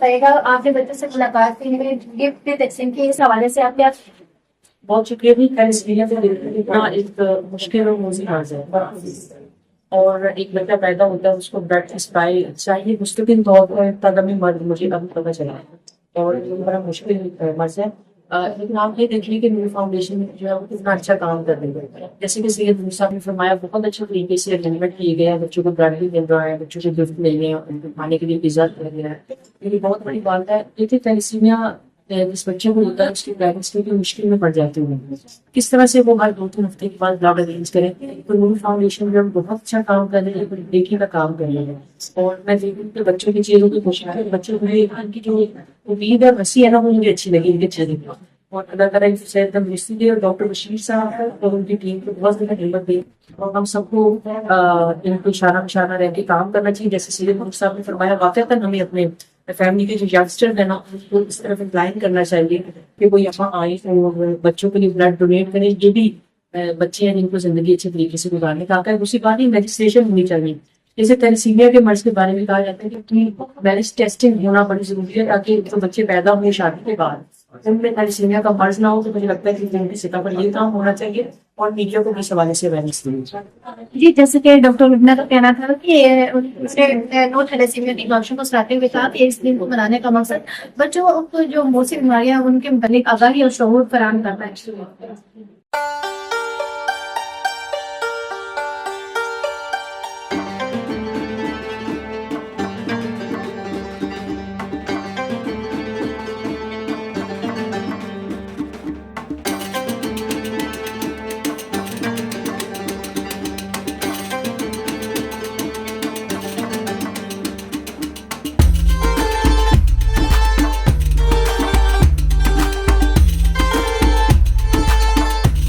बताइएगा, आपने बच्चों से मुलाकात की है, गिफ्ट तकसीम की, इस हवाले से आप क्या? बहुत शुक्रिया भी एक्सपीरियंस इतना एक मुश्किल और मुझे हार जाए और एक बच्चा पैदा होता है उसको ब्लड सप्लाई चाहिए मुस्तकिल तौर पर तब हमें मर्ज मुझे अभी पता चला है और ये बड़ा मुश्किल मर्ज है। लेकिन आप ये देखिए कि मेरी फाउंडेशन जो है वो कितना अच्छा काम कर रही है। जैसे कि सैयद मूसा ने फरमाया बहुत अच्छे तरीके से अरेंजमेंट किए गए हैं, बच्चों को ब्लड भी मिल रहा है, बच्चों को गिफ्ट मिल रहे हैं, उनको खाने के लिए पिज्जा मिल गया है। ये बहुत बड़ी बात है। देखिए थैलेसीमिया जिस बच्चे को होता है उसकी पेरेंट्स की भी मुश्किल में पड़ जाते हैं। किस तरह से वो हर 2-3 हफ्ते के बाद ब्लड अरेंज करें। तो मेरी फाउंडेशन जो है बहुत अच्छा काम कर रही है, बड़ी देखने का काम कर रही है और मैं देखती हूँ कि बच्चों की चीजों की कोशिश करें, बच्चों को की जो उम्मीद और हंसी है ना वो मुझे अच्छी लगी इनके चेहरे पर। और अल्लाह ताला इनसे एकदम रिश्ते और डॉक्टर बशीर साहब है और उनकी टीम को बहुत ज़्यादा हिम्मत दी और हम सबको इनको इशारा निशाना रह के काम करना चाहिए। जैसे सैयद मूसा साहब ने फरमाया वाक़ई हमें अपने फैमिली के जो यंगस्टर है ना उनको इस तरफ इंक्लाइन करना चाहिए कि वो यहाँ आए और बच्चों के लिए ब्लड डोनेट करें। ये भी बच्चे हैं जिनको जिंदगी अच्छे तरीके से गुजारने का है। उसी बात ही लेजिस्लेशन होनी चाहिए। जैसे थैलेसीमिया के मर्ज के बारे में कहा जाता है कि मैरिज टेस्टिंग होना बड़ी जरूरी है ताकि जो बच्चे पैदा हुए शादी के बाद उनमें थैलेसीमिया का मर्ज ना हो। तो मुझे लगता है कि जिनकी सतह पर ये काम होना चाहिए और मीडिया को भी इस हवाले से अवेयरनेस देनी चाहिए। जी, जैसे कि डॉक्टर लुबना का कहना था कि उसने नो थैलेसीमिया की काउंसिल को सराहते हुए कहा कि इस दिन को मनाने का मकसद बच्चों को जो मौसमी बीमारियां उनके मुताबिक आगाही और शऊर फराहम करना है।